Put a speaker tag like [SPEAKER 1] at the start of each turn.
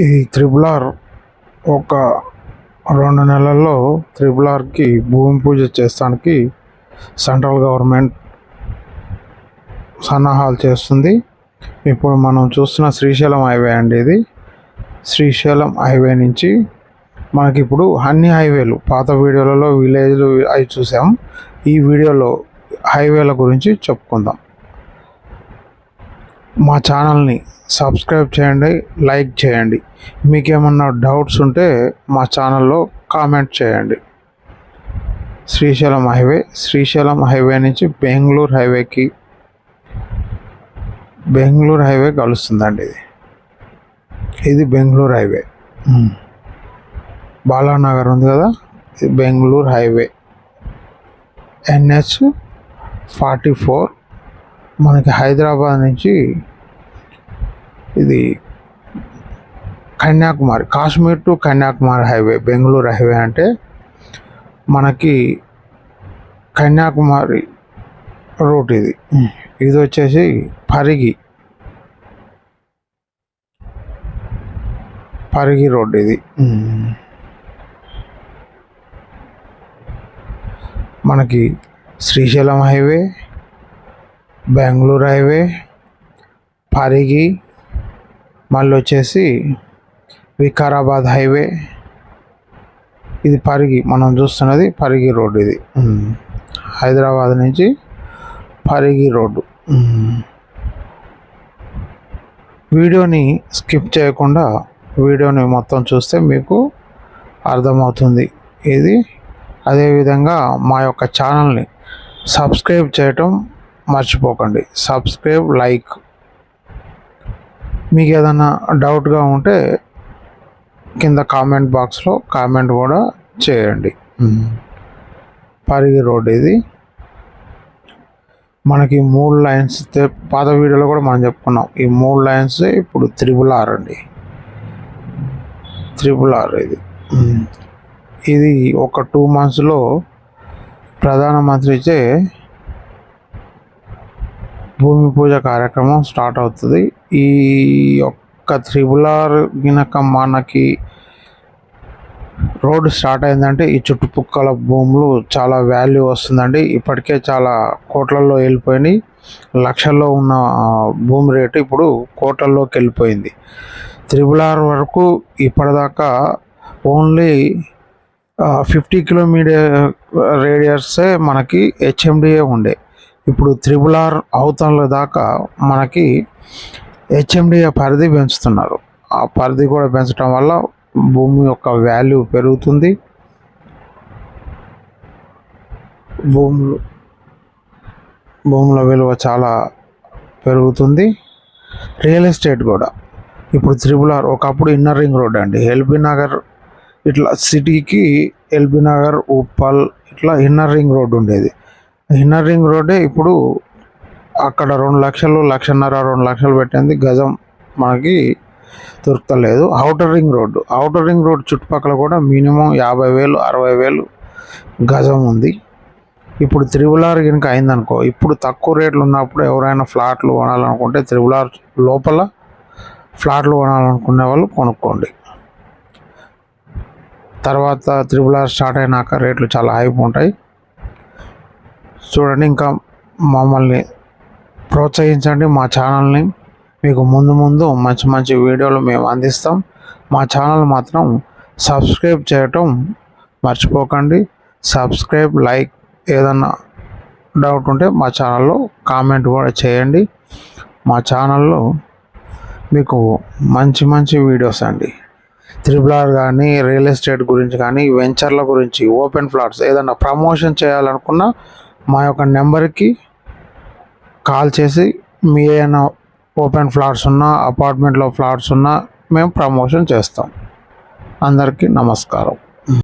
[SPEAKER 1] ఈ triple R ఒక 2 నెలల్లో త్రిబుల్ ఆర్కి భూమి పూజ చేస్తానికి సెంట్రల్ గవర్నమెంట్ సన్నాహాలు చేస్తుంది. ఇప్పుడు మనం చూస్తున్న శ్రీశైలం హైవే అండి. ఇది శ్రీశైలం హైవే నుంచి మనకి ఇప్పుడు అన్ని హైవేలు, పాత వీడియోలలో విలేజ్లు అవి చూసాం. ఈ వీడియోలో హైవేల గురించి చెప్పుకుందాం. మా ఛానల్ని సబ్స్క్రైబ్ చేయండి, లైక్ చేయండి. మీకు ఏమన్నా డౌట్స్ ఉంటే మా ఛానల్లో కామెంట్ చేయండి. శ్రీశైలం హైవే నుంచి బెంగళూరు హైవే కలుస్తుందండి. ఇది బెంగళూరు హైవే. బాలానగర్ ఉంది కదా, ఇది బెంగళూరు హైవే. NH-44 మనకి హైదరాబాద్ నుంచి ఇది Kanyakumari, Kashmir to Kanyakumari highway. Bengaluru highway అంటే మనకి కన్యాకుమారి రూట్. ఇది వచ్చేసి పరిగి రోడ్. ఇది మనకి శ్రీశైలం హైవే, బెంగళూరు హైవే, పరిగి, మళ్ళీ వచ్చేసి వికారాబాద్ హైవే. ఇది పరిగి, మనం చూస్తున్నది పరిగి రోడ్. ఇది హైదరాబాద్ నుంచి పరిగి రోడ్డు. వీడియోని స్కిప్ చేయకుండా వీడియోని మొత్తం చూస్తే మీకు అర్థమవుతుంది ఇది. అదేవిధంగా మా యొక్క ఛానల్ని సబ్స్క్రైబ్ చేయటం మర్చిపోకండి. Subscribe, like. మీకు ఏదైనా డౌట్గా ఉంటే కింద కామెంట్ బాక్స్లో కామెంట్ కూడా చేయండి. పరిగి రోడ్ ఇది. మనకి 3 లైన్స్, పాత వీడియోలో కూడా మనం చెప్పుకున్నాం. ఈ 3 లైన్స్ ఇప్పుడు త్రిబుల్ ఆర్ అండి. ఇది ఒక 2 monthsలో ప్రధానమంత్రిచే భూమి పూజ కార్యక్రమం స్టార్ట్ అవుతుంది. ఈ యొక్క త్రిబుల్ ఆర్ గినక మనకి రోడ్ స్టార్ట్ అయిందంటే ఈ చుట్టుపక్కల భూములు చాలా వాల్యూ వస్తుందండి. ఇప్పటికే చాలా కోట్లల్లో వెళ్ళిపోయినాయి. లక్షల్లో ఉన్న భూమి రేటు ఇప్పుడు కోట్లలోకి వెళ్ళిపోయింది. త్రిబుల్ ఆర్ వరకు ఇప్పటిదాకా ఓన్లీ 50 కిలోమీటర్ రేడియస్సే మనకి HMDA ఉండే. ఇప్పుడు త్రిబుల్ ఆర్ అవతల దాకా మనకి HMDA పరిధి పెంచుతున్నారు. ఆ పరిధి కూడా పెంచడం వల్ల భూమి యొక్క వాల్యూ పెరుగుతుంది. భూముల విలువ చాలా పెరుగుతుంది. రియల్ ఎస్టేట్ కూడా ఇప్పుడు త్రిబుల్ ఆర్, ఒకప్పుడు ఇన్నర్ రింగ్ రోడ్ అండి. ఎల్బీ నగర్ ఇట్లా సిటీకి ఎల్బీ నగర్, ఉప్పల్ ఇట్లా ఇన్నర్ రింగ్ రోడ్ ఉండేది. ఇన్నర్ రింగ్ రోడ్డే ఇప్పుడు అక్కడ 2 లక్షలు, 1.5 2 లక్షలు పెట్టింది గజం మనకి దొరకలేదు. ఔటర్ రింగ్ రోడ్ చుట్టుపక్కల కూడా మినిమం 50,000 60,000 గజం ఉంది. ఇప్పుడు త్రిబుల్ ఆర్ కనుక అయిందనుకో, ఇప్పుడు తక్కువ రేట్లు ఉన్నప్పుడు ఎవరైనా ఫ్లాట్లు కొనాలనుకుంటే త్రిబుల్ ఆర్ లోపల ఫ్లాట్లు కొనాలనుకునే వాళ్ళు కొనుక్కోండి. తర్వాత త్రిబుల్ ఆర్ స్టార్ట్ అయినాక రేట్లు చాలా హైప్ ఉంటాయి. చూడండి, ఇంకా మమ్మల్ని ప్రోత్సహించండి. మా ఛానల్ని మీకు ముందు మంచి వీడియోలు మేము అందిస్తాం. మా ఛానల్ మాత్రం సబ్స్క్రైబ్ చేయటం మర్చిపోకండి. Subscribe, like. ఏదన్నా డౌట్ ఉంటే మా ఛానల్లో కామెంట్ కూడా చేయండి. మా ఛానల్లో మీకు మంచి వీడియోస్ అండి. త్రిబుల్ ఆర్ కానీ, రియల్ ఎస్టేట్ గురించి కానీ, వెంచర్ల గురించి, ఓపెన్ ఫ్లాట్స్ ఏదన్నా ప్రమోషన్ చేయాలనుకున్నా మా యొక్క నెంబర్కి కాల్ చేసి మీ ఏమైనా ఓపెన్ ఫ్లాట్స్ ఉన్నా, అపార్ట్మెంట్లో ఫ్లాట్స్ ఉన్నా మేము ప్రమోషన్ చేస్తాం. అందరికీ నమస్కారం.